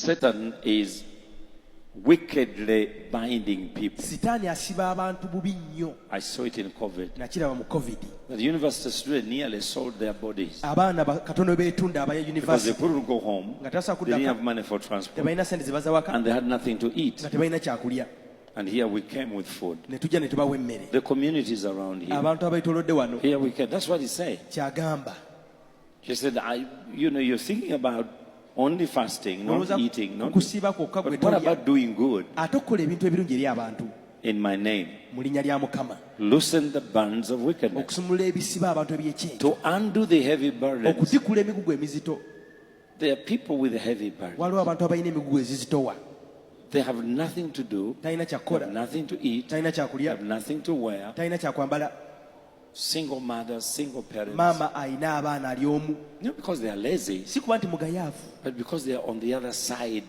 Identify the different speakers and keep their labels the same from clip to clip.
Speaker 1: Satan is wickedly binding people.
Speaker 2: Sitaani asiba abantu bubi nnyo.
Speaker 1: I saw it in COVID.
Speaker 2: Nakiraba mu COVID.
Speaker 1: The university students nearly sold their bodies
Speaker 2: Abaana katono beetunda abaya
Speaker 1: because they
Speaker 2: university.
Speaker 1: couldn't go home.
Speaker 2: Nga tasa
Speaker 1: They didn't have
Speaker 2: kuddako.
Speaker 1: money for transport
Speaker 2: Tebalina sente zibaza waka.
Speaker 1: and they had nothing to eat.
Speaker 2: Nga tebalina kyakulya.
Speaker 1: And here we came with food.
Speaker 2: Ne tujja ne tubawa emmere.
Speaker 1: The communities around here.
Speaker 2: Abantu abaitolodde wano.
Speaker 1: Here we came. That's what he said.
Speaker 2: Kyagamba.
Speaker 1: He said, you're thinking about only fasting, not
Speaker 2: Olowooza
Speaker 1: eating, not.
Speaker 2: kusiiba kwokka gwe
Speaker 1: But what
Speaker 2: tolya.
Speaker 1: about doing good
Speaker 2: Ate okukola ebintu ebirungi eri abantu
Speaker 1: in my name?
Speaker 2: mu linnya lya Mukama.
Speaker 1: Loosen the bands of wickedness.
Speaker 2: Okusumulula ebisiba abantu eby'ekyejo.
Speaker 1: To undo the heavy burdens.
Speaker 2: Okutikula emigugu emizito.
Speaker 1: There are people with heavy burdens.
Speaker 2: Waliwo abantu abalina emigugu ezizitowa.
Speaker 1: They have nothing to do,
Speaker 2: Talina
Speaker 1: they
Speaker 2: kyakukola.
Speaker 1: have nothing to eat, they
Speaker 2: Talina kyakulya.
Speaker 1: have nothing to wear.
Speaker 2: Talina kyakwambala.
Speaker 1: Single mothers, single parents.
Speaker 2: Maama alina abaana ali omu.
Speaker 1: Not because they are lazy,
Speaker 2: Si kuba nti mugayaavu.
Speaker 1: but because they are on the other side,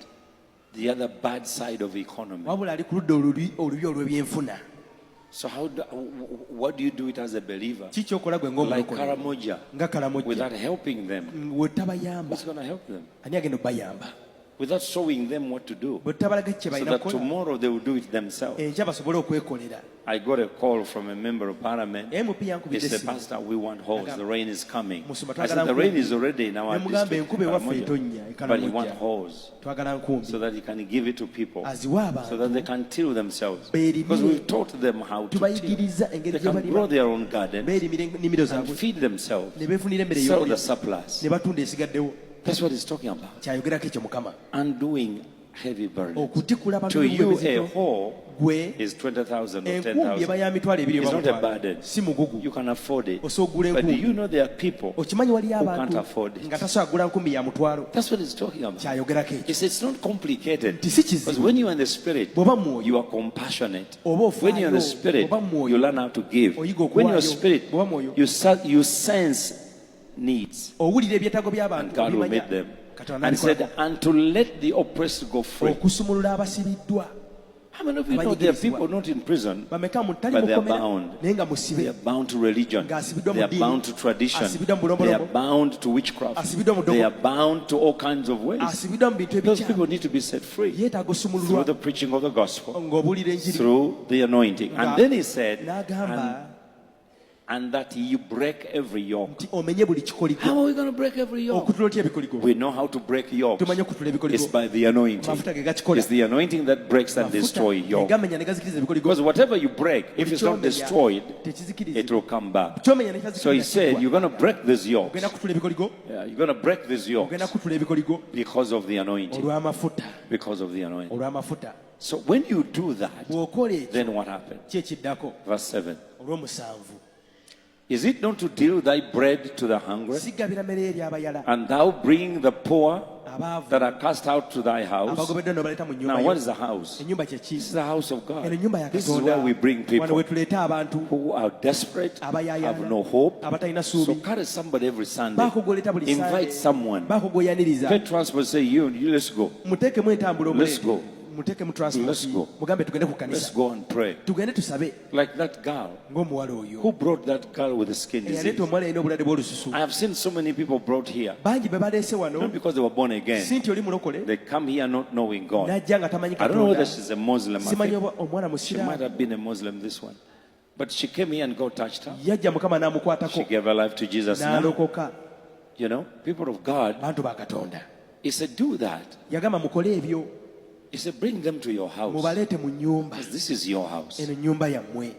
Speaker 1: the other bad side of the economy.
Speaker 2: Wabula ali ku ludda olubi olw'ebyenfuna.
Speaker 1: So what do you do it as a believer?
Speaker 2: Ki kyokola gwe
Speaker 1: Like
Speaker 2: ng'omulokole?
Speaker 1: Karamoja,
Speaker 2: Nga Kalamojja.
Speaker 1: without helping them.
Speaker 2: Bwe tabayamba.
Speaker 1: Who's going to help them?
Speaker 2: Ani agenda okubayamba?
Speaker 1: Without showing them what to do.
Speaker 2: Bwe tabalaga kye
Speaker 1: So
Speaker 2: balina
Speaker 1: that
Speaker 2: kukola.
Speaker 1: tomorrow they will do it themselves.
Speaker 2: Enkya basobole okwekolera.
Speaker 1: I got a call from a member of parliament.
Speaker 2: MP
Speaker 1: He
Speaker 2: yankubidde
Speaker 1: said,
Speaker 2: essimu.
Speaker 1: Pastor, we want hose. The rain is coming.
Speaker 2: Musumba,
Speaker 1: I said,
Speaker 2: twagala
Speaker 1: the rain
Speaker 2: nkumbi.
Speaker 1: is already in our
Speaker 2: Ne mugamba
Speaker 1: district.
Speaker 2: enkuba ewaffe
Speaker 1: Karamoja.
Speaker 2: etonnya, e
Speaker 1: But he
Speaker 2: Karamoja.
Speaker 1: wants hose
Speaker 2: Twagala nkumbi.
Speaker 1: so that he can give it to people
Speaker 2: Aziwa
Speaker 1: so that
Speaker 2: abantu.
Speaker 1: they can till themselves.
Speaker 2: Beerimire.
Speaker 1: Because we've taught them how to till.
Speaker 2: Tubayigiriza engeri
Speaker 1: They
Speaker 2: gye
Speaker 1: can grow
Speaker 2: balima.
Speaker 1: their own garden
Speaker 2: Beerimira ennimiro
Speaker 1: and
Speaker 2: zaabwe.
Speaker 1: feed themselves.
Speaker 2: Ne beefunira emmere
Speaker 1: Sell the
Speaker 2: ey'okulya.
Speaker 1: surplus.
Speaker 2: Ne batunda esigaddewo.
Speaker 1: That's what he's talking about.
Speaker 2: Kyayogerako ekyo Mukama.
Speaker 1: Undoing heavy burdens.
Speaker 2: Okutikula abantu
Speaker 1: To
Speaker 2: b'emigugu
Speaker 1: you, a
Speaker 2: emizito.
Speaker 1: whole
Speaker 2: Gwe
Speaker 1: is 20,000 or
Speaker 2: enkumbi eba
Speaker 1: 10,000.
Speaker 2: ya mitwalo ebiri
Speaker 1: It's
Speaker 2: oba
Speaker 1: not a
Speaker 2: mutwalo.
Speaker 1: burden.
Speaker 2: Si mugugu.
Speaker 1: You can afford it.
Speaker 2: Osobola
Speaker 1: But do
Speaker 2: enkumbi.
Speaker 1: you know there are people
Speaker 2: Okimanyi waliyo
Speaker 1: who can't
Speaker 2: abantu
Speaker 1: afford it?
Speaker 2: nga tasobola kugula nkumbi ya mutwalo.
Speaker 1: That's what he's talking about.
Speaker 2: Kyayogerako
Speaker 1: He
Speaker 2: ekyo.
Speaker 1: says it's not complicated.
Speaker 2: Nti si
Speaker 1: Because
Speaker 2: kizibu.
Speaker 1: when you are in the spirit,
Speaker 2: Bw'oba mwoyo.
Speaker 1: you are compassionate.
Speaker 2: Oba
Speaker 1: When you're in the
Speaker 2: ofaayo.
Speaker 1: spirit,
Speaker 2: Oba mwoyo.
Speaker 1: you learn how to give.
Speaker 2: Oyiga
Speaker 1: When you're
Speaker 2: okuwaayo.
Speaker 1: spirit,
Speaker 2: Bw'oba mwoyo.
Speaker 1: you sense needs.
Speaker 2: Owulira ebyetaago
Speaker 1: And
Speaker 2: by'abantu.
Speaker 1: God will
Speaker 2: obimanya.
Speaker 1: meet them.
Speaker 2: Katonda
Speaker 1: And
Speaker 2: n'abikola.
Speaker 1: said, and to let the oppressed go free.
Speaker 2: Okusumulula abasibiddwa.
Speaker 1: How many of you know there are people not in prison,
Speaker 2: Bameka mu tali
Speaker 1: but they are
Speaker 2: mukomera
Speaker 1: bound?
Speaker 2: naye nga
Speaker 1: They
Speaker 2: musibe.
Speaker 1: are bound to religion.
Speaker 2: Ng'asibiddwa mu
Speaker 1: They are
Speaker 2: ddiini.
Speaker 1: bound to tradition.
Speaker 2: Asibiddwa mu
Speaker 1: They
Speaker 2: bulombolombo.
Speaker 1: are bound to witchcraft.
Speaker 2: Asibiddwa mu
Speaker 1: They
Speaker 2: ddogo.
Speaker 1: are bound to all kinds of ways.
Speaker 2: Asibiddwa mu bintu
Speaker 1: Those
Speaker 2: ebikyamu.
Speaker 1: people need to be set free
Speaker 2: Yeetaaga
Speaker 1: through
Speaker 2: osumululwa
Speaker 1: the preaching of the gospel,
Speaker 2: ng'obuulira enjiri.
Speaker 1: through the anointing. And then he said,
Speaker 2: N'agamba
Speaker 1: and that you break every yoke.
Speaker 2: nti omenye buli kikoligo.
Speaker 1: How are we going to break every yoke?
Speaker 2: Okutula otya ebikoligo?
Speaker 1: We know how to break yokes.
Speaker 2: Tumanyi okutula ebikoligo.
Speaker 1: It's by the anointing.
Speaker 2: Amafuta ge gakikola.
Speaker 1: It's the anointing that breaks and destroys yokes.
Speaker 2: gamenya ne gazikiriza ebikoligo.
Speaker 1: Because whatever you break, if it's not destroyed,
Speaker 2: tekizikiriza.
Speaker 1: it will come back.
Speaker 2: Kyomenya ne
Speaker 1: So he said, you're going to break these yokes.
Speaker 2: ogenda kutula ebikoligo.
Speaker 1: Yeah, you're going to break these yokes
Speaker 2: ogenda kutula ebikoligo
Speaker 1: because of the anointing.
Speaker 2: olw'amafuta.
Speaker 1: Because of the anointing.
Speaker 2: olw'amafuta.
Speaker 1: So when you do that,
Speaker 2: bw'okola ekyo
Speaker 1: then what happened?
Speaker 2: ki ekiddako?
Speaker 1: Verse 7.
Speaker 2: olw'omusanvu.
Speaker 1: Is it not to deal thy bread to the hungry,
Speaker 2: sigabira mmere eri abayala.
Speaker 1: and thou bring the poor
Speaker 2: abaavu.
Speaker 1: that are cast out to thy house?
Speaker 2: abagobeddwa n'obaleeta mu
Speaker 1: Now,
Speaker 2: nnyumba
Speaker 1: what
Speaker 2: yo.
Speaker 1: is the house?
Speaker 2: ennyumba kye ki?
Speaker 1: This is the house of God.
Speaker 2: eno ennyumba ya
Speaker 1: This is
Speaker 2: Katonda.
Speaker 1: where we bring
Speaker 2: wano
Speaker 1: people
Speaker 2: we tuleeta abantu
Speaker 1: who are desperate,
Speaker 2: abayayana,
Speaker 1: have no hope.
Speaker 2: abatalina
Speaker 1: So
Speaker 2: ssuubi.
Speaker 1: carry somebody every Sunday.
Speaker 2: baakugoleta buli
Speaker 1: Invite
Speaker 2: Sunday.
Speaker 1: someone.
Speaker 2: baakugoyaniriza.
Speaker 1: Get transport, say, you let's go.
Speaker 2: muteekemu entambula
Speaker 1: Let's
Speaker 2: omuleete.
Speaker 1: go.
Speaker 2: muteekemu transport.
Speaker 1: Let's go.
Speaker 2: mugambe tugende ku
Speaker 1: Let's
Speaker 2: kanisa.
Speaker 1: go and pray.
Speaker 2: tugende tusabe
Speaker 1: Like that girl.
Speaker 2: ng'omuwala oyo.
Speaker 1: Who brought that girl with the skin disease?
Speaker 2: eyaleeta omuwala erina obulwadde bw'olususu.
Speaker 1: I have seen so many people brought here.
Speaker 2: bangi be baleese wano.
Speaker 1: Not because they were born again.
Speaker 2: si nti oli mulokole.
Speaker 1: They come here not knowing God.
Speaker 2: n'ajja nga tamanyi
Speaker 1: I don't know whether
Speaker 2: Katonda.
Speaker 1: she's a Muslim. I
Speaker 2: simanyi
Speaker 1: think
Speaker 2: oba omwana
Speaker 1: she might
Speaker 2: musiraamu.
Speaker 1: have been a Muslim, this one. But she came here and God touched her.
Speaker 2: yajja mukama
Speaker 1: She
Speaker 2: n'amukwatako.
Speaker 1: gave her life to Jesus now.
Speaker 2: n'alokoka.
Speaker 1: You know, people of God.
Speaker 2: bantu ba Katonda.
Speaker 1: He said, do that.
Speaker 2: yagamba mukole ebyo.
Speaker 1: He said, bring them to your house.
Speaker 2: mubaleete mu nnyumba.
Speaker 1: Because this is your house.
Speaker 2: eno nnyumba yammwe.